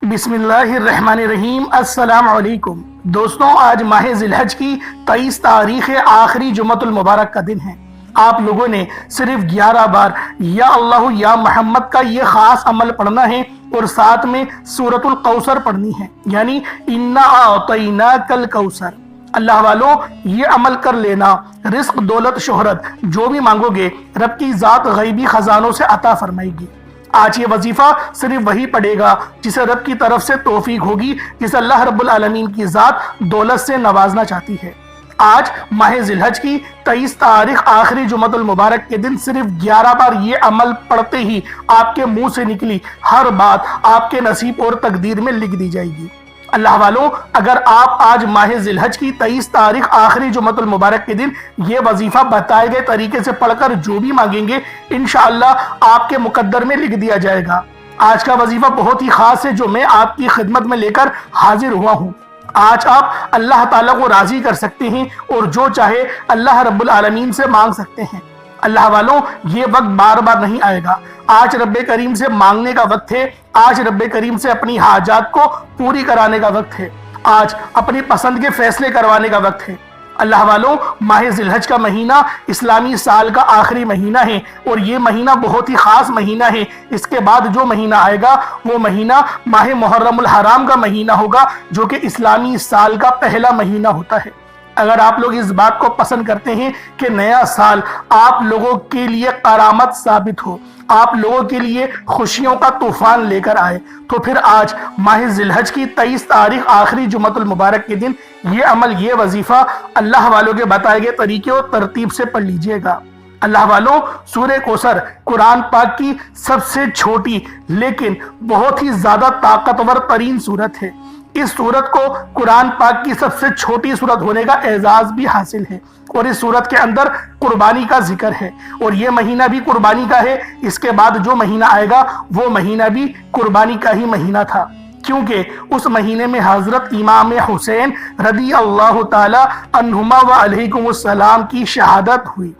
بسم اللہ الرحمن الرحیم۔ السلام علیکم دوستوں، آج ماہ ذی الحج کی 23 تاریخ آخری جمعۃ المبارک کا دن ہے۔ آپ لوگوں نے صرف 11 بار یا اللہ یا محمد کا یہ خاص عمل پڑھنا ہے اور ساتھ میں سورۃ الکوثر پڑھنی ہے، یعنی انا اعطیناک الکوثر۔ اللہ والوں، یہ عمل کر لینا، رزق، دولت، شہرت جو بھی مانگو گے رب کی ذات غیبی خزانوں سے عطا فرمائے گی۔ آج یہ وظیفہ صرف وہی پڑھے گا جسے رب کی طرف سے توفیق ہوگی، جسے اللہ رب العالمین کی ذات دولت سے نوازنا چاہتی ہے۔ آج ماہ ذی الحج کی 23 تاریخ آخری جمعۃ المبارک کے دن صرف 11 بار یہ عمل پڑھتے ہی آپ کے منہ سے نکلی ہر بات آپ کے نصیب اور تقدیر میں لکھ دی جائے گی۔ اللہ والوں، اگر آپ آج ماہ ذی الحج کی 23 تاریخ آخری جمعۃ المبارک کے دن یہ وظیفہ بتائے گئے طریقے سے پڑھ کر جو بھی مانگیں گے انشاءاللہ آپ کے مقدر میں لکھ دیا جائے گا۔ آج کا وظیفہ بہت ہی خاص ہے جو میں آپ کی خدمت میں لے کر حاضر ہوا ہوں۔ آج آپ اللہ تعالیٰ کو راضی کر سکتے ہیں اور جو چاہے اللہ رب العالمین سے مانگ سکتے ہیں۔ اللہ والوں، یہ وقت بار بار نہیں آئے گا۔ آج رب کریم سے مانگنے کا وقت ہے، آج رب کریم سے اپنی حاجات کو پوری کرانے کا وقت ہے، آج اپنی پسند کے فیصلے کروانے کا وقت ہے۔ اللہ والوں، ماہ ذی الحج کا مہینہ اسلامی سال کا آخری مہینہ ہے اور یہ مہینہ بہت ہی خاص مہینہ ہے۔ اس کے بعد جو مہینہ آئے گا وہ مہینہ ماہ محرم الحرام کا مہینہ ہوگا، جو کہ اسلامی سال کا پہلا مہینہ ہوتا ہے۔ اگر آپ لوگ اس بات کو پسند کرتے ہیں کہ نیا سال آپ لوگوں کے لیے کرامت ثابت ہو، آپ لوگوں کے لیے خوشیوں کا طوفان لے کر آئے، تو پھر آج ماہ ذی الحج کی 23 تاریخ آخری جمعۃ المبارک کے دن یہ عمل، یہ وظیفہ اللہ والوں کے بتائے گئے طریقے اور ترتیب سے پڑھ لیجئے گا۔ اللہ والوں، سورہ کوثر قرآن پاک کی سب سے چھوٹی لیکن بہت ہی زیادہ طاقتور ترین سورت ہے۔ اس سورت کو قرآن پاک کی سب سے چھوٹی سورت ہونے کا اعزاز بھی حاصل ہے، اور اس سورت کے اندر قربانی کا ذکر ہے، اور یہ مہینہ بھی قربانی کا ہے۔ اس کے بعد جو مہینہ آئے گا وہ مہینہ بھی قربانی کا ہی مہینہ تھا، کیونکہ اس مہینے میں حضرت امام حسین رضی اللہ تعالی عنہما و علیکم السلام کی شہادت ہوئی۔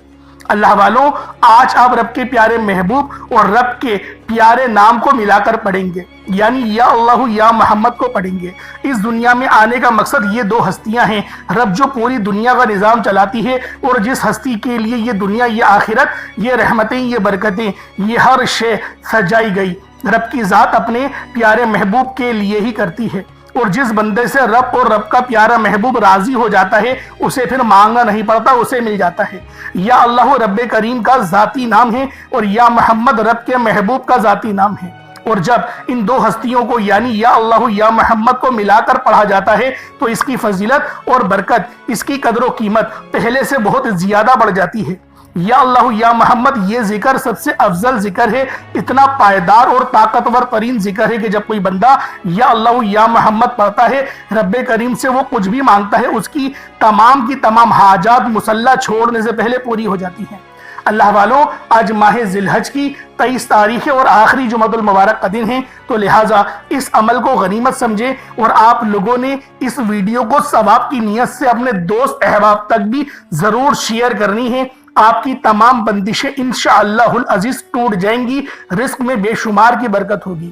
اللہ والوں، آج آپ رب کے پیارے محبوب اور رب کے پیارے نام کو ملا کر پڑھیں گے، یعنی یا اللہ یا محمد کو پڑھیں گے۔ اس دنیا میں آنے کا مقصد یہ دو ہستیاں ہیں، رب جو پوری دنیا کا نظام چلاتی ہے، اور جس ہستی کے لیے یہ دنیا، یہ آخرت، یہ رحمتیں، یہ برکتیں، یہ ہر شے سجائی گئی، رب کی ذات اپنے پیارے محبوب کے لیے ہی کرتی ہے۔ اور جس بندے سے رب اور رب کا پیارا محبوب راضی ہو جاتا ہے اسے پھر مانگنا نہیں پڑتا، اسے مل جاتا ہے۔ یا اللہ رب کریم کا ذاتی نام ہے اور یا محمد رب کے محبوب کا ذاتی نام ہے، اور جب ان دو ہستیوں کو یعنی یا اللہ یا محمد کو ملا کر پڑھا جاتا ہے تو اس کی فضیلت اور برکت، اس کی قدر و قیمت پہلے سے بہت زیادہ بڑھ جاتی ہے۔ یا اللہ یا محمد یہ ذکر سب سے افضل ذکر ہے، اتنا پائیدار اور طاقتور ترین ذکر ہے کہ جب کوئی بندہ یا اللہ یا محمد پڑھتا ہے، رب کریم سے وہ کچھ بھی مانگتا ہے اس کی تمام حاجات مسلح چھوڑنے سے پہلے پوری ہو جاتی ہیں۔ اللہ والوں، آج ماہ ذی الحج کی 23 تاریخ اور آخری جمعۃ المبارک کا دن ہے، تو لہٰذا اس عمل کو غنیمت سمجھے، اور آپ لوگوں نے اس ویڈیو کو ثواب کی نیت سے اپنے دوست احباب تک بھی ضرور شیئر کرنی ہے۔ آپ کی تمام بندشیں انشاءاللہ العزیز ٹوٹ جائیں گی، رزق میں بے شمار کی برکت ہوگی۔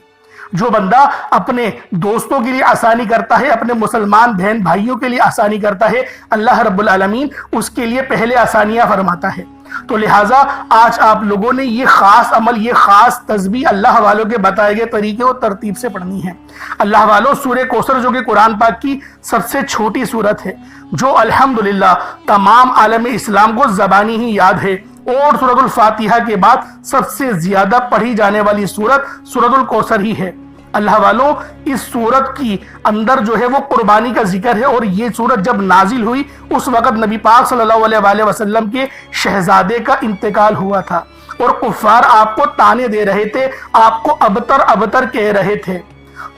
جو بندہ اپنے دوستوں کے لیے آسانی کرتا ہے، اپنے مسلمان بہن بھائیوں کے لیے آسانی کرتا ہے، اللہ رب العالمین اس کے لیے پہلے آسانیاں فرماتا ہے۔ تو لہٰذا آج آپ لوگوں نے یہ خاص عمل، یہ خاص تسبیح اللہ والوں کے بتائے گئے طریقے اور ترتیب سے پڑھنی ہے۔ اللہ والوں، سورہ کوثر جو کہ قرآن پاک کی سب سے چھوٹی سورت ہے، جو الحمدللہ تمام عالم اسلام کو زبانی ہی یاد ہے، اور سورۃ الفاتحہ کے بعد سب سے زیادہ پڑھی جانے والی سورت سورۃ الکوثر ہی ہے۔ اللہ والوں، اس سورت کی اندر جو ہے وہ قربانی کا ذکر ہے، اور یہ سورت جب نازل ہوئی اس وقت نبی پاک صلی اللہ علیہ وآلہ وسلم کے شہزادے کا انتقال ہوا تھا، اور کفار آپ کو تانے دے رہے تھے، آپ کو ابتر کہہ رہے تھے۔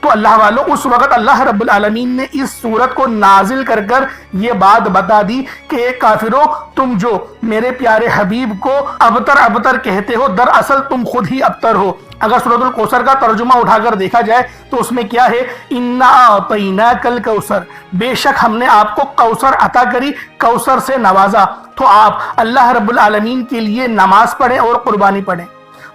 تو اللہ والوں، اس وقت اللہ رب العالمین نے اس سورت کو نازل کر یہ بات بتا دی کہ اے کافروں، تم جو میرے پیارے حبیب کو ابتر کہتے ہو، دراصل تم خود ہی ابتر ہو۔ اگر سورۃ الکوثر کا ترجمہ اٹھا کر دیکھا جائے تو اس میں کیا ہے؟ انا اعطیناک الکوثر، بے شک ہم نے آپ کو کوثر عطا کری، کوثر سے نوازا۔ تو آپ اللہ رب العالمین کے لیے نماز پڑھیں اور قربانی پڑھیں۔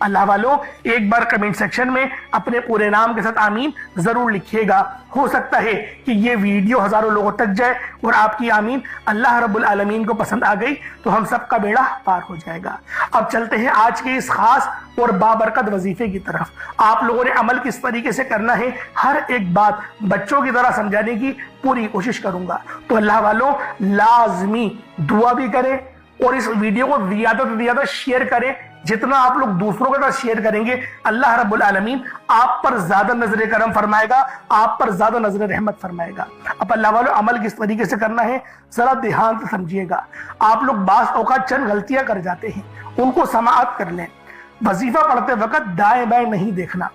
اللہ والوں ایک بار کمنٹ سیکشن میں اپنے پورے نام کے ساتھ آمین ضرور لکھیے گا. ہو سکتا ہے کہ یہ ویڈیو ہزاروں لوگوں تک جائے اور آپ کی آمین اللہ رب العالمین کو پسند آ گئی تو ہم سب کا بیڑا پار ہو جائے گا. اب چلتے ہیں آج کے اس خاص اور بابرکت وظیفے کی طرف. آپ لوگوں نے عمل کس طریقے سے کرنا ہے ہر ایک بات بچوں کی طرح سمجھانے کی پوری کوشش کروں گا. تو اللہ والوں لازمی دعا بھی کریں اور اس ویڈیو کو زیادہ سے زیادہ شیئر کریں. جتنا آپ لوگ دوسروں کے ساتھ شیئر کریں گے اللہ رب العالمین آپ پر زیادہ نظر کرم فرمائے گا, آپ پر زیادہ نظر رحمت فرمائے گا. اب اللہ والوں عمل کس طریقے سے کرنا ہے ذرا دھیان سے سمجھیے گا. آپ لوگ بعض اوقات چند غلطیاں کر جاتے ہیں, ان کو سماعت کر لیں. وظیفہ پڑھتے وقت دائیں بائیں نہیں دیکھنا.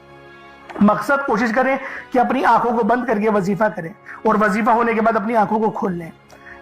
مقصد کوشش کریں کہ اپنی آنکھوں کو بند کر کے وظیفہ کریں اور وظیفہ ہونے کے بعد اپنی آنکھوں کو کھول لیں.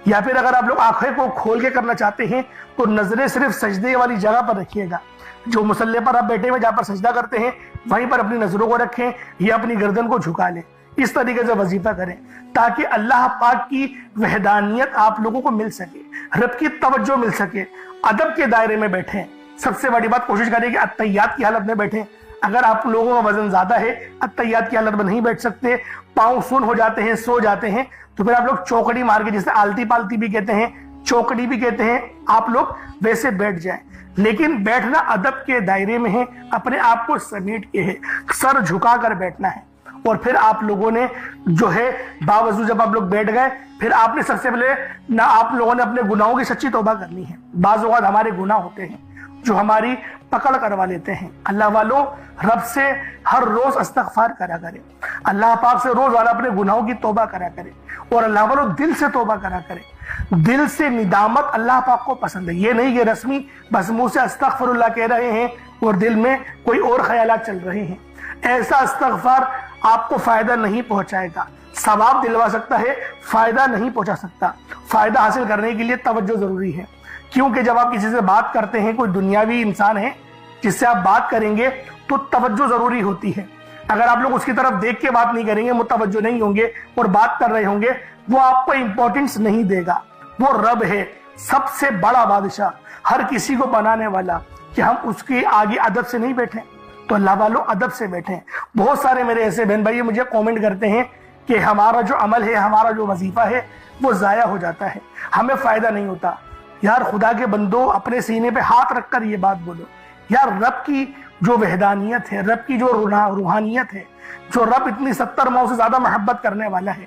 یا پھر اگر آپ لوگ آنکھیں کو کھول کے کرنا چاہتے ہیں تو نظریں صرف سجدے والی جگہ پر رکھیے گا. جو مصلی پر آپ بیٹھے ہوئے جہاں پر سجدہ کرتے ہیں وہیں پر اپنی نظروں کو رکھیں یا اپنی گردن کو جھکا لیں. اس طریقے سے وظیفہ کریں تاکہ اللہ پاک کی وحدانیت آپ لوگوں کو مل سکے, رب کی توجہ مل سکے. ادب کے دائرے میں بیٹھیں. سب سے بڑی بات کوشش کریں کہ اتحیات کی حالت میں بیٹھیں. اگر آپ لوگوں کا وزن زیادہ ہے اتحیات کی حالت میں نہیں بیٹھ سکتے, پاؤں سن ہو جاتے ہیں, سو جاتے ہیں, تو پھر آپ لوگ چوکڑی مار کے, جسے آلتی پالتی بھی کہتے ہیں, چوکڑی بھی کہتے ہیں, آپ لوگ ویسے بیٹھ جائیں. لیکن بیٹھنا ادب کے دائرے میں ہے, اپنے آپ کو سمیٹ کے ہے, سر جھکا کر بیٹھنا ہے. اور پھر آپ لوگوں نے جو ہے باوضو جب آپ لوگ بیٹھ گئے پھر آپ نے سب سے پہلے نہ آپ لوگوں نے اپنے گناہوں کی سچی توبہ کرنی ہے. بعض اوقات ہمارے گناہ ہوتے ہیں جو ہماری پکڑ کروا لیتے ہیں. اللہ والوں رب سے ہر روز استغفار کرا کرے, اللہ پاک سے روز والا اپنے گناہوں کی توبہ کرا کرے, اور اللہ والوں دل سے توبہ کرا کرے. دل سے ندامت اللہ پاک کو پسند ہے. یہ نہیں کہ رسمی بس منہ سے استغفر اللہ کہہ رہے ہیں اور دل میں کوئی اور خیالات چل رہے ہیں. ایسا استغفار آپ کو فائدہ نہیں پہنچائے گا. ثواب دلوا سکتا ہے, فائدہ نہیں پہنچا سکتا. فائدہ حاصل کرنے کے لیے توجہ ضروری ہے, کیونکہ جب آپ کسی سے بات کرتے ہیں, کوئی دنیاوی انسان ہے جس سے آپ بات کریں گے تو توجہ ضروری ہوتی ہے. اگر آپ لوگ اس کی طرف دیکھ کے بات نہیں کریں گے, متوجہ نہیں ہوں گے اور بات کر رہے ہوں گے, وہ آپ کو امپورٹنس نہیں دے گا. وہ رب ہے, سب سے بڑا بادشاہ, ہر کسی کو بنانے والا, کہ ہم اس کے آگے ادب سے نہیں بیٹھیں. تو اللہ والوں ادب سے بیٹھیں. بہت سارے میرے ایسے بہن بھائی مجھے کومنٹ کرتے ہیں کہ ہمارا جو عمل ہے, ہمارا جو وظیفہ ہے وہ ضائع ہو جاتا ہے, ہمیں فائدہ نہیں ہوتا. یار خدا کے بندو, اپنے سینے پہ ہاتھ رکھ کر یہ بات بولو. یار رب کی جو وحدانیت ہے, رب کی جو روحانیت ہے, جو رب اتنی 70 ماؤں سے زیادہ محبت کرنے والا ہے,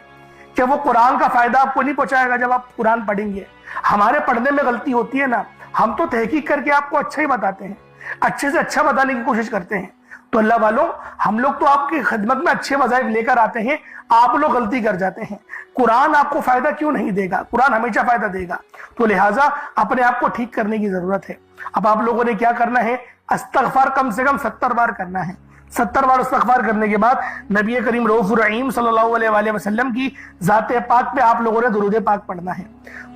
کہ وہ قرآن کا فائدہ آپ کو نہیں پہنچائے گا جب آپ قرآن پڑھیں گے. ہمارے پڑھنے میں غلطی ہوتی ہے نا, ہم تو تحقیق کر کے آپ کو اچھا ہی بتاتے ہیں, اچھے سے اچھا بتانے کی کوشش کرتے ہیں. تو اللہ والوں ہم لوگ تو آپ کی خدمت میں اچھے وظائف لے کر آتے ہیں, آپ لوگ غلطی کر جاتے ہیں. قرآن آپ کو فائدہ کیوں نہیں دے گا؟ قرآن ہمیشہ فائدہ دے گا. تو لہٰذا اپنے آپ کو ٹھیک کرنے کی ضرورت ہے. اب آپ لوگوں نے کیا کرنا ہے, استغفار کم سے کم 70 بار کرنا ہے. 70 بار استغفار کرنے کے بعد نبی کریم رؤوف الرحیم صلی اللہ علیہ وآلہ وسلم کی ذات پاک پہ آپ لوگوں نے درود پاک پڑھنا ہے.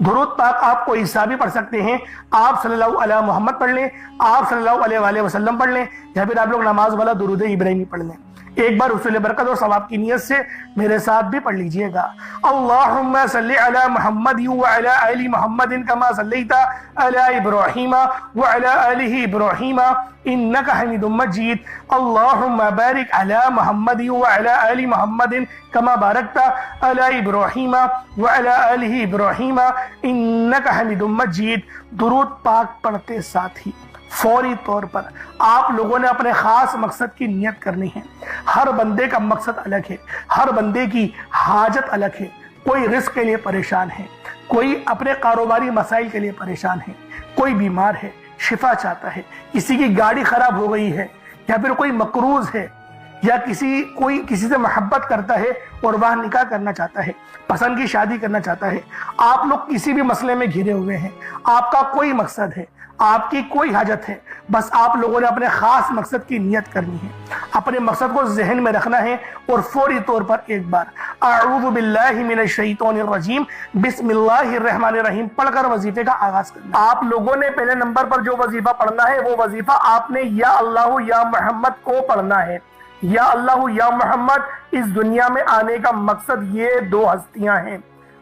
درود پاک آپ کو عیسیٰ بھی پڑھ سکتے ہیں, آپ صلی اللہ علیہ محمد پڑھ لیں, آپ صلی اللہ علیہ وآلہ وسلم پڑھ لیں, یا پھر آپ لوگ نماز والا درود ابراہیمی پڑھ لیں. ایک بار حصول برکت اور ثواب کی نیت سے میرے ساتھ بھی پڑھ لیجئے گا. اللہم صلی علی محمد وعلی آل محمد کما صلیت علی ابراہیم وعلی آل ابراہیم انک حمید مجید. اللہم بارک علی محمد وعلی آل محمد کما بارکت علی ابراہیم وعلی آل ابراہیم انک حمید مجید. درود پاک پڑھتے ساتھ ہی فوری طور پر آپ لوگوں نے اپنے خاص مقصد کی نیت کرنی ہے. ہر بندے کا مقصد الگ ہے, ہر بندے کی حاجت الگ ہے. کوئی رزق کے لیے پریشان ہے, کوئی اپنے کاروباری مسائل کے لیے پریشان ہے, کوئی بیمار ہے شفا چاہتا ہے, کسی کی گاڑی خراب ہو گئی ہے, یا پھر کوئی مقروض ہے, یا کوئی کسی سے محبت کرتا ہے اور وہ نکاح کرنا چاہتا ہے, پسند کی شادی کرنا چاہتا ہے. آپ لوگ کسی بھی مسئلے میں گھرے ہوئے ہیں, آپ کا کوئی مقصد ہے, آپ کی کوئی حاجت ہے, بس آپ لوگوں نے اپنے خاص مقصد کی نیت کرنی ہے, اپنے مقصد کو ذہن میں رکھنا ہے, اور فوری طور پر ایک بار اعوذ باللہ من الشیطان الرجیم بسم اللہ الرحمن الرحیم پڑھ کر وظیفے کا آغاز کرنا. آپ لوگوں نے پہلے نمبر پر جو وظیفہ پڑھنا ہے وہ وظیفہ آپ نے یا اللہ یا محمد کو پڑھنا ہے. یا اللہ یا محمد اس دنیا میں آنے کا مقصد یہ دو ہستیاں ہیں.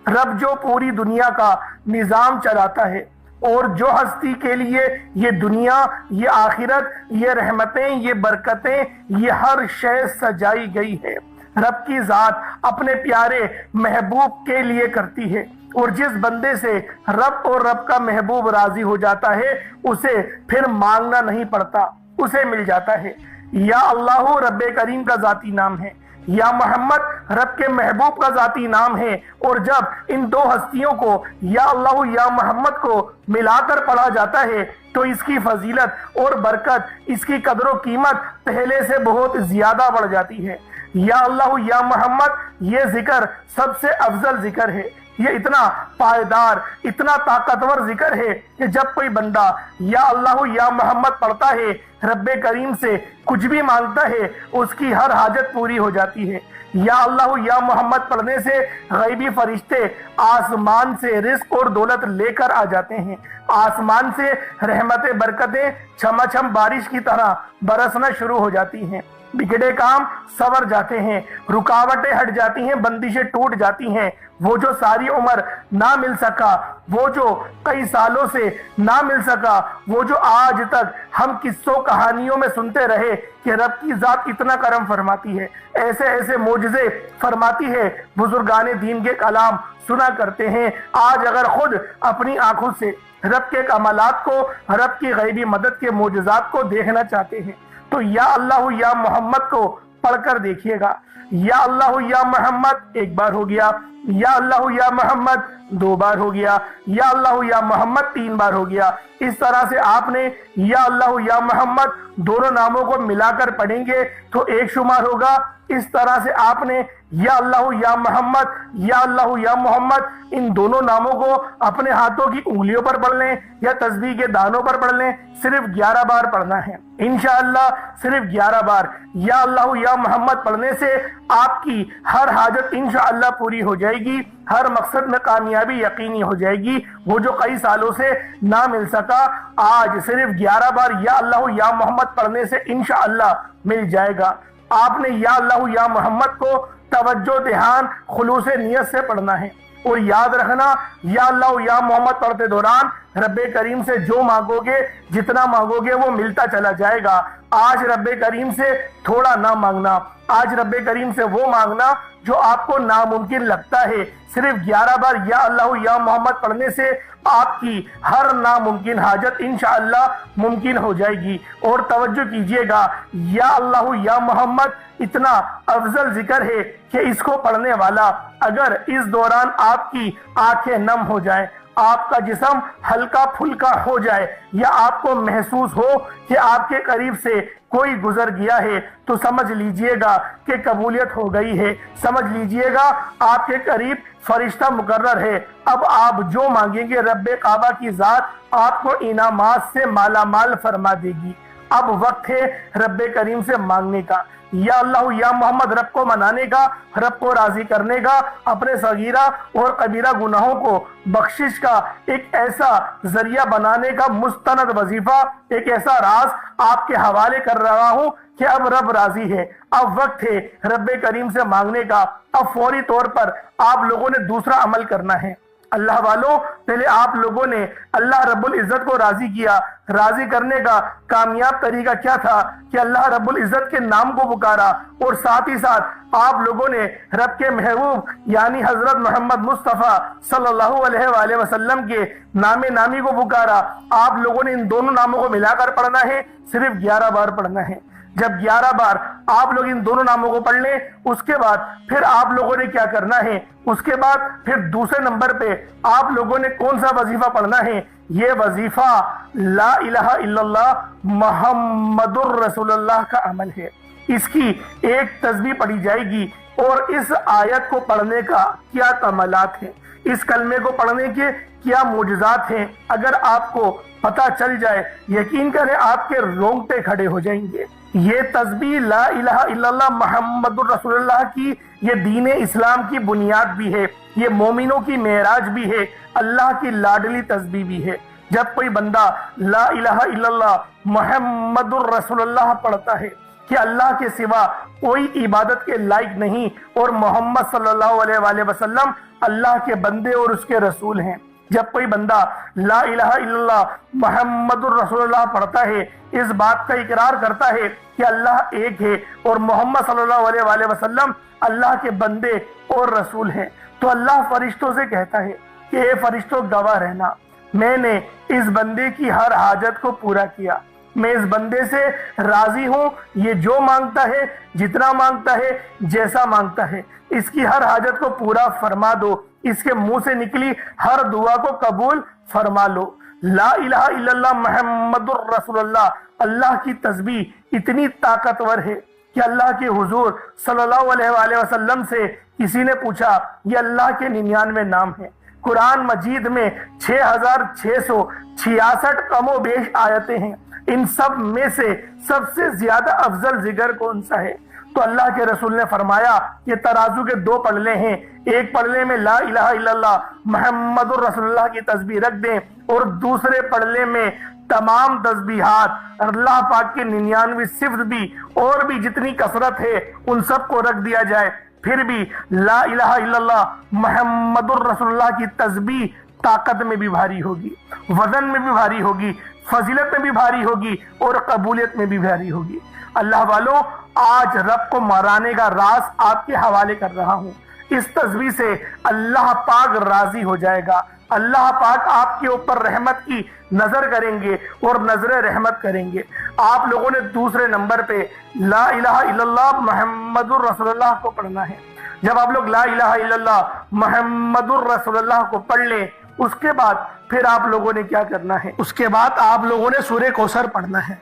رب جو پوری دنیا کا نظام چلاتا ہے, اور جو ہستی کے لیے یہ دنیا، یہ آخرت، یہ رحمتیں، یہ برکتیں، یہ ہر شے سجائی گئی ہے، رب کی ذات اپنے پیارے محبوب کے لیے کرتی ہے، اور جس بندے سے رب اور رب کا محبوب راضی ہو جاتا ہے اسے پھر مانگنا نہیں پڑتا، اسے مل جاتا ہے۔ یا اللہ رب کریم کا ذاتی نام ہے، یا محمد رب کے محبوب کا ذاتی نام ہے، اور جب ان دو ہستیوں کو یا اللہ یا محمد کو ملا کر پڑھا جاتا ہے تو اس کی فضیلت اور برکت، اس کی قدر و قیمت پہلے سے بہت زیادہ بڑھ جاتی ہے۔ یا اللہ یا محمد یہ ذکر سب سے افضل ذکر ہے، یہ اتنا پائیدار، اتنا طاقتور ذکر ہے کہ جب کوئی بندہ یا اللہ یا محمد پڑھتا ہے، رب کریم سے کچھ بھی مانگتا ہے، اس کی ہر حاجت پوری ہو جاتی ہے۔ یا اللہ یا محمد پڑھنے سے غیبی فرشتے آسمان سے رزق اور دولت لے کر آ جاتے ہیں، آسمان سے رحمتیں برکتیں چھما چھم بارش کی طرح برسنا شروع ہو جاتی ہیں، بگڑے کام سور جاتے ہیں، رکاوٹیں ہٹ جاتی ہیں، بندشیں ٹوٹ جاتی ہیں۔ وہ جو ساری عمر نہ مل سکا، وہ جو کئی سالوں سے نہ مل سکا، وہ جو آج تک ہم قصوں کہانیوں میں سنتے رہے کہ رب کی ذات اتنا کرم فرماتی ہے، ایسے ایسے معجزے فرماتی ہے، بزرگان دین کے کلام سنا کرتے ہیں، آج اگر خود اپنی آنکھوں سے رب کے کمالات کو، رب کی غیبی مدد کے معجزات کو دیکھنا چاہتے ہیں تو یا اللہ یا محمد کو پڑھ کر دیکھیے گا۔ یا اللہ یا محمد ایک بار ہو گیا، یا اللہ یا محمد دو بار ہو گیا، یا اللہ یا محمد تین بار ہو گیا۔ اس طرح سے آپ نے یا اللہ یا محمد دونوں ناموں کو ملا کر پڑھیں گے تو ایک شمار ہوگا۔ اس طرح سے آپ نے یا اللہ یا محمد، یا اللہ یا محمد ان دونوں ناموں کو اپنے ہاتھوں کی انگلیوں پر پڑھ لیں یا تسبیح کے دانوں پر پڑھ لیں، صرف 11 بار پڑھنا ہے انشاءاللہ، صرف 11 بار یا اللہ یا محمد پڑھنے سے آپ کی ہر حاجت انشاءاللہ پوری ہو جائے گی، ہر مقصد میں کامیابی یقینی ہو جائے گی۔ وہ جو کئی سالوں سے نہ مل سکا، آج صرف 11 بار یا اللہ یا محمد پڑھنے سے انشاءاللہ مل جائے گا۔ آپ نے یا اللہ یا محمد کو توجہ، دھیان، خلوص نیت سے پڑھنا ہے، اور یاد رکھنا یا اللہ یا محمد پڑھتے دوران رب کریم سے جو مانگو گے، جتنا مانگو گے وہ ملتا چلا جائے گا۔ آج رب کریم سے تھوڑا نہ مانگنا، آج رب کریم سے وہ مانگنا جو آپ کو ناممکن لگتا ہے۔ صرف 11 بار یا اللہ یا محمد پڑھنے سے آپ کی ہر ناممکن حاجت انشاءاللہ ممکن ہو جائے گی۔ اور توجہ کیجئے گا، یا اللہ یا محمد اتنا افضل ذکر ہے کہ اس کو پڑھنے والا اگر اس دوران آپ کی آنکھیں نم ہو جائیں، آپ کا جسم ہلکا پھلکا ہو جائے، یا آپ کو محسوس ہو کہ آپ کے قریب سے کوئی گزر گیا ہے، تو سمجھ لیجئے گا کہ قبولیت ہو گئی ہے، سمجھ لیجئے گا آپ کے قریب فرشتہ مقرر ہے۔ اب آپ جو مانگیں گے رب کعبہ کی ذات آپ کو انعامات سے مالا مال فرما دے گی۔ اب وقت ہے رب کریم سے مانگنے کا، یا اللہ یا محمد رب کو منانے کا، رب کو راضی کرنے کا، اپنے صغیرہ اور کبیرہ گناہوں کو بخشش کا ایک ایسا ذریعہ بنانے کا مستند وظیفہ، ایک ایسا راز آپ کے حوالے کر رہا ہوں کہ اب رب راضی ہے، اب وقت ہے رب کریم سے مانگنے کا۔ اب فوری طور پر آپ لوگوں نے دوسرا عمل کرنا ہے۔ اللہ والوں، پہلے آپ لوگوں نے اللہ رب العزت کو راضی کیا، راضی کرنے کا کامیاب طریقہ کیا تھا کہ اللہ رب العزت کے نام کو پکارا، اور ساتھ ہی ساتھ آپ لوگوں نے رب کے محبوب یعنی حضرت محمد مصطفیٰ صلی اللہ علیہ وآلہ وسلم کے نام نامی کو پکارا۔ آپ لوگوں نے ان دونوں ناموں کو ملا کر پڑھنا ہے، صرف 11 بار پڑھنا ہے۔ جب 11 بار آپ لوگ ان دونوں ناموں کو پڑھ لیں، اس کے بعد پھر آپ لوگوں نے کیا کرنا ہے، اس کے بعد پھر دوسرے نمبر پہ آپ لوگوں نے کون سا وظیفہ پڑھنا ہے؟ یہ وظیفہ لا الہ الا اللہ محمد الرسول اللہ کا عمل ہے۔ اس کی ایک تسبیح پڑھی جائے گی، اور اس آیت کو پڑھنے کا کیا کمالات ہیں، اس کلمے کو پڑھنے کے کیا معجزات ہیں، اگر آپ کو پتہ چل جائے، یقین کریں آپ کے رونگٹے کھڑے ہو جائیں گے۔ یہ تسبیح لا الہ الا اللہ محمد الرسول اللہ کی یہ دین اسلام کی بنیاد بھی ہے، یہ مومنوں کی معراج بھی ہے، اللہ کی لاڈلی تسبیح بھی ہے۔ جب کوئی بندہ لا الہ الا اللہ محمد الرسول اللہ پڑھتا ہے کہ اللہ کے سوا کوئی عبادت کے لائق نہیں، اور محمد صلی اللہ علیہ وآلہ وسلم اللہ کے بندے اور اس کے رسول ہیں، جب کوئی بندہ لا الہ الا اللہ محمد الرسول اللہ پڑھتا ہے، اس بات کا اقرار کرتا ہے کہ اللہ ایک ہے اور محمد صلی اللہ علیہ وآلہ وسلم اللہ کے بندے اور رسول ہیں، تو اللہ فرشتوں سے کہتا ہے کہ اے فرشتوں گواہ رہنا، میں نے اس بندے کی ہر حاجت کو پورا کیا، میں اس بندے سے راضی ہوں، یہ جو مانگتا ہے، جتنا مانگتا ہے، جیسا مانگتا ہے، اس کی ہر حاجت کو پورا فرما دو، اس کے منہ سے نکلی ہر دعا کو قبول فرما لو۔ لا الہ الا اللہ محمد الرسول اللہ، اللہ کی تسبیح اتنی طاقتور ہے کہ اللہ کے حضور صلی اللہ علیہ وآلہ وسلم سے کسی نے پوچھا، یہ اللہ کے 99 نام ہیں، قرآن مجید میں 6666 کم و بیش آیتیں ہیں، ان سب میں سے سب سے زیادہ افضل ذکر کون سا ہے؟ تو اللہ کے رسول نے فرمایا یہ ترازو کے 2 پلڑے ہیں، ایک پلڑے میں لا الہ الا اللہ محمد الرسول اللہ کی تسبیح رکھ دیں اور دوسرے پلڑے میں تمام تسبیحات اللہ پاک کے 99 صفت بھی اور بھی جتنی کثرت ہے ان سب کو رکھ دیا جائے، پھر بھی لا الہ الا اللہ محمد الرسول اللہ کی تسبیح طاقت میں بھی بھاری ہوگی، وزن میں بھی بھاری ہوگی، فضیلت میں بھی بھاری ہوگی اور قبولیت میں بھی بھاری ہوگی۔ اللہ والوں، آج رب کو مرانے کا راز آپ کے حوالے کر رہا ہوں، اس تسبیح سے اللہ پاک راضی ہو جائے گا، اللہ پاک آپ کے اوپر رحمت کی نظر کریں گے اور نظر رحمت کریں گے۔ آپ لوگوں نے دوسرے نمبر پہ لا الہ الا اللہ محمد الرسول اللہ کو پڑھنا ہے۔ جب آپ لوگ لا الہ الا اللہ محمد الرسول اللہ کو پڑھ لیں، اس کے بعد پھر آپ لوگوں نے کیا کرنا ہے؟ اس کے بعد آپ لوگوں نے سورہ کوثر پڑھنا ہے۔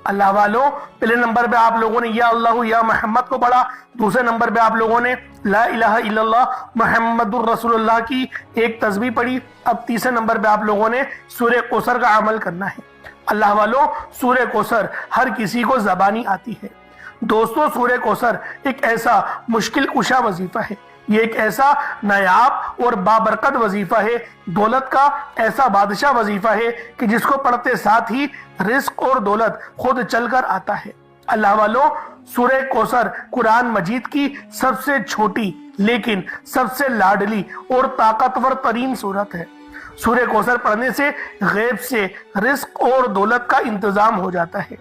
اللہ والوں، پہلے نمبر پہ آپ لوگوں نے یا اللہ یا محمد کو پڑھا، دوسرے نمبر پہ آپ لوگوں نے لا الہ الا اللہ محمد الرسول اللہ کی ایک تسبیح پڑھی، اب تیسرے نمبر پہ آپ لوگوں نے سورہ کوثر کا عمل کرنا ہے۔ اللہ والوں، سورہ کوثر ہر کسی کو زبانی آتی ہے۔ دوستو، سورہ کوثر ایک ایسا مشکل کشا وظیفہ ہے، یہ ایک ایسا نایاب اور بابرکت وظیفہ ہے، دولت کا ایسا بادشاہ وظیفہ ہے کہ جس کو پڑھتے ساتھ ہی رزق اور دولت خود چل کر آتا ہے۔ اللہ والوں، سورہ کوثر قرآن مجید کی سب سے چھوٹی لیکن سب سے لاڈلی اور طاقتور ترین سورت ہے۔ سورہ کوثر پڑھنے سے غیب سے رزق اور دولت کا انتظام ہو جاتا ہے۔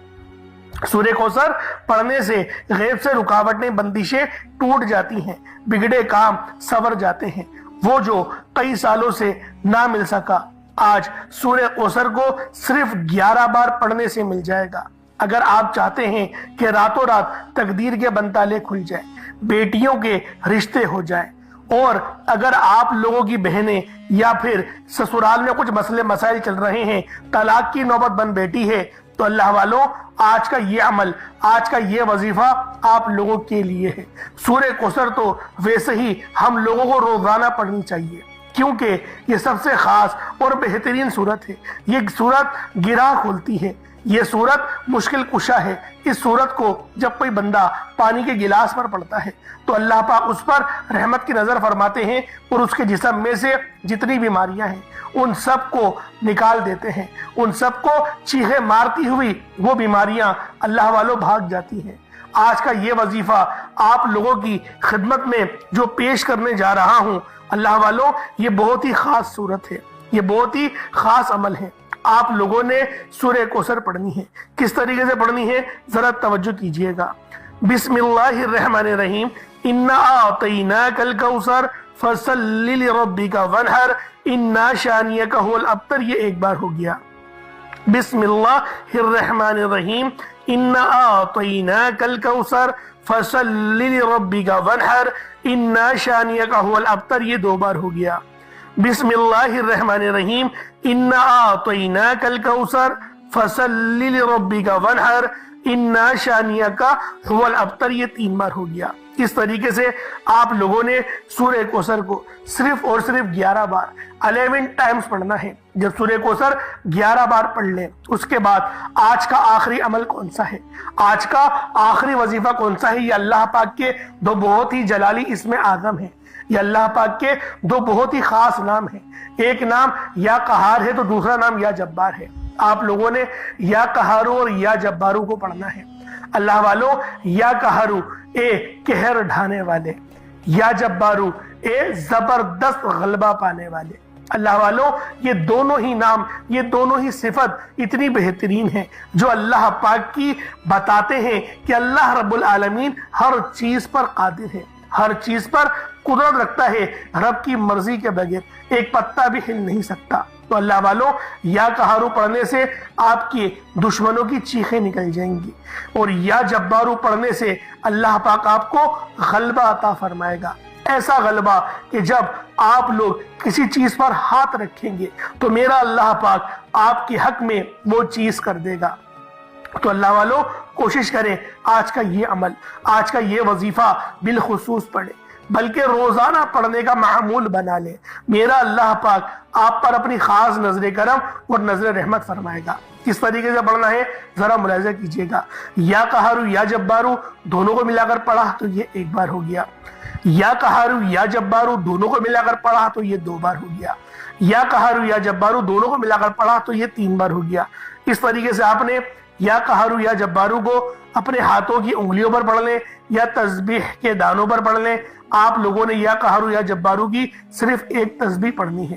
سورہ کوثر پڑھنے سے غیب سے رکاوٹیں، بندشیں ٹوٹ جاتی ہیں، بگڑے کام سنور جاتے ہیں، وہ جو کئی سالوں سے نہ مل سکا آج سورہ کوثر کو صرف 11 بار پڑھنے سے مل جائے گا۔ اگر آپ چاہتے ہیں کہ راتوں رات تقدیر کے بنتالے کھل جائیں، بیٹیوں کے رشتے ہو جائیں، اور اگر آپ لوگوں کی بہنیں یا پھر سسرال میں کچھ مسئلے مسائل چل رہے ہیں، طلاق کی نوبت بن بیٹھی ہے، تو اللہ والوں، آج کا یہ عمل، آج کا یہ وظیفہ آپ لوگوں کے لیے ہے۔ سورہ کوثر تو ویسے ہی ہم لوگوں کو روزانہ پڑھنی چاہیے، کیونکہ یہ سب سے خاص اور بہترین سورت ہے۔ یہ سورت گرہ کھولتی ہے، یہ سورت مشکل کشا ہے۔ اس سورت کو جب کوئی بندہ پانی کے گلاس پر پڑھتا ہے تو اللہ پاک اس پر رحمت کی نظر فرماتے ہیں اور اس کے جسم میں سے جتنی بیماریاں ہیں ان سب کو نکال دیتے ہیں، ان سب کو چیخے مارتی ہوئی وہ بیماریاں اللہ والوں بھاگ جاتی ہیں۔ آج کا یہ وظیفہ آپ لوگوں کی خدمت میں جو پیش کرنے جا رہا ہوں، اللہ والوں، یہ بہت ہی خاص صورت ہے، یہ بہت ہی خاص عمل ہے۔ آپ لوگوں نے سورہ کوثر پڑھنی ہے۔ کس طریقے سے پڑھنی ہے ذرا توجہ کیجئے گا۔ بسم اللہ الرحمن الرحیم، انا اعطیناک الکوثر فصل لربک وانحر انا شانیک هو الابتر، یہ ایک بار ہو گیا۔ بسم اللہ الرحمن الرحیم، انا اعطیناک الکوثر فصل لربک وانحر انا شانیک هو الابتر، یہ 2 بار ہو گیا۔ بسم اللہ الرحمن الرحیم، انا اعطیناک الکوثر فصل لربک وانحر انا شانیک هو الابتر، یہ 3 بار ہو گیا۔ اس طریقے سے آپ لوگوں نے سورہ کوثر کو صرف اور صرف 11 بار 11 ٹائمز پڑھنا ہے۔ جب سورہ کوثر 11 بار پڑھ لیں، اس کے بعد آج کا آخری عمل کون سا ہے، آج کا آخری وظیفہ کون سا ہے؟ یہ اللہ پاک کے 2 بہت ہی جلالی اسم اعظم ہیں، یہ اللہ پاک کے 2 بہت ہی خاص نام ہیں۔ ایک نام یا قہار ہے تو دوسرا نام یا جبار ہے۔ آپ لوگوں نے یا قہارو اور یا جبارو کو پڑھنا ہے۔ اللہ والوں، یا قہارو اے قہر ڈھانے والے، یا جبارو اے زبردست غلبہ پانے والے۔ اللہ والوں یہ دونوں ہی نام، یہ دونوں ہی صفت اتنی بہترین ہیں جو اللہ پاک کی بتاتے ہیں کہ اللہ رب العالمین ہر چیز پر قادر ہے، ہر چیز پر قدرت رکھتا ہے، رب کی مرضی کے بغیر ایک پتا بھی ہل نہیں سکتا۔ تو اللہ والوں یا قہارو پڑھنے سے آپ کے دشمنوں کی چیخیں نکل جائیں گی، اور یا جبارو پڑھنے سے اللہ پاک آپ کو غلبہ عطا فرمائے گا، ایسا غلبہ کہ جب آپ لوگ کسی چیز پر ہاتھ رکھیں گے تو میرا اللہ پاک آپ کے حق میں وہ چیز کر دے گا۔ تو اللہ والوں کوشش کریں آج کا یہ عمل، آج کا یہ وظیفہ بالخصوص پڑھیں، بلکہ روزانہ پڑھنے کا معمول بنا لیں۔ میرا اللہ پاک آپ پر اپنی خاص نظر کرم اور نظر رحمت فرمائے گا۔ کس طریقے سے پڑھنا ہے ذرا ملاحظہ کیجئے گا۔ یا قہارو یا جبارو دونوں کو ملا کر پڑھا تو یہ ایک بار ہو گیا، یا قہارو یا جبارو دونوں کو ملا کر پڑھا تو یہ 2 بار ہو گیا، یا قہارو یا جبارو دونوں کو ملا کر پڑھا تو یہ 3 بار ہو گیا۔ اس طریقے سے آپ نے یا قہارو یا جبارو کو اپنے ہاتھوں کی انگلیوں پر پڑھ لیں یا تسبیح کے دانوں پر پڑھ لیں۔ آپ لوگوں نے یا قہارو یا جبارو کی صرف ایک تسبیح پڑھنی ہے،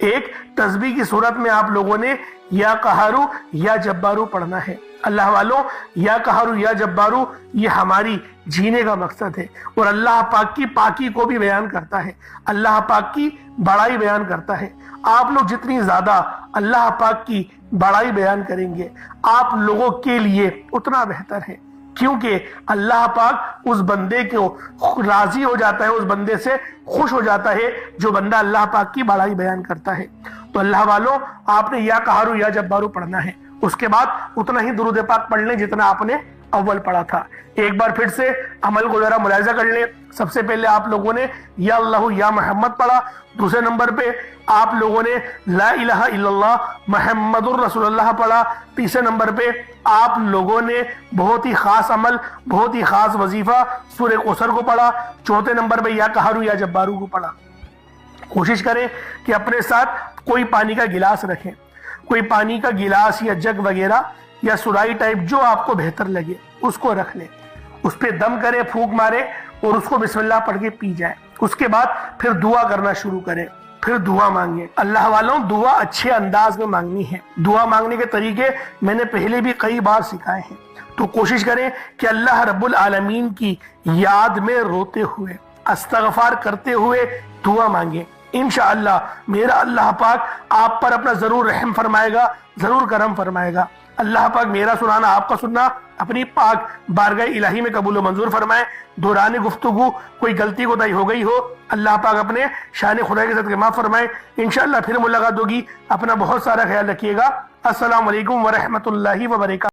ایک تسبیح کی صورت میں آپ لوگوں نے یا قہارو یا جبارو پڑھنا ہے۔ اللہ والوں یا قہارو یا جبارو یہ ہماری جینے کا مقصد ہے، اور اللہ پاک کی پاکی کو بھی بیان کرتا ہے، اللہ پاک کی بڑائی بیان کرتا ہے۔ آپ لوگ جتنی زیادہ اللہ پاک کی بڑائی بیان کریں گے آپ لوگوں کے لیے اتنا بہتر ہے، کیونکہ اللہ پاک اس بندے کو راضی ہو جاتا ہے، اس بندے سے خوش ہو جاتا ہے جو بندہ اللہ پاک کی بڑائی بیان کرتا ہے۔ تو اللہ والوں آپ نے یا قہارو یا جبارو پڑھنا ہے، اس کے بعد اتنا ہی درود پاک پڑھ لیں جتنا آپ نے اول پڑھا تھا۔ ایک بار پھر سے عمل کو ذرا ملاحظہ کر لیں۔ سب سے پہلے آپ لوگوں نے یا اللہ یا محمد پڑھا، دوسرے نمبر پہ آپ لوگوں نے لا الہ الا اللہ محمد الرسول اللہ پڑھا، تیسرے نمبر پہ آپ لوگوں نے بہت ہی خاص عمل، بہت ہی خاص وظیفہ سورہ کوثر کو پڑھا، چوتھے نمبر پہ یا قہارو یا جبارو کو پڑھا۔ کوشش کریں کہ اپنے ساتھ کوئی پانی کا گلاس رکھیں، کوئی پانی کا گلاس یا جگ وغیرہ یا سرائی ٹائپ جو آپ کو بہتر لگے اس کو رکھ لیں، اس پہ دم کریں، پھونک مارے اور اس کو بسم اللہ پڑھ کے پی جائیں۔ اس کے بعد پھر دعا کرنا شروع کریں، پھر دعا مانگیں۔ اللہ والوں دعا اچھے انداز میں مانگنی ہے، دعا مانگنے کے طریقے میں نے پہلے بھی کئی بار سکھائے ہیں، تو کوشش کریں کہ اللہ رب العالمین کی یاد میں روتے ہوئے، استغفار کرتے ہوئے دعا مانگیں۔ انشاءاللہ میرا اللہ پاک آپ پر اپنا ضرور رحم فرمائے گا، ضرور کرم فرمائے گا۔ اللہ پاک میرا سنانا آپ کا سننا اپنی پاک بارگاہ الہی میں قبول و منظور فرمائے۔ دوران گفتگو کوئی غلطی کوتاہی ہو گئی ہو اللہ پاک اپنے شان خدا کے ساتھ معاف فرمائے۔ انشاءاللہ پھر ملاقات ہوگی، اپنا بہت سارا خیال رکھیے گا۔ السلام علیکم ورحمۃ اللہ وبرکاتہ۔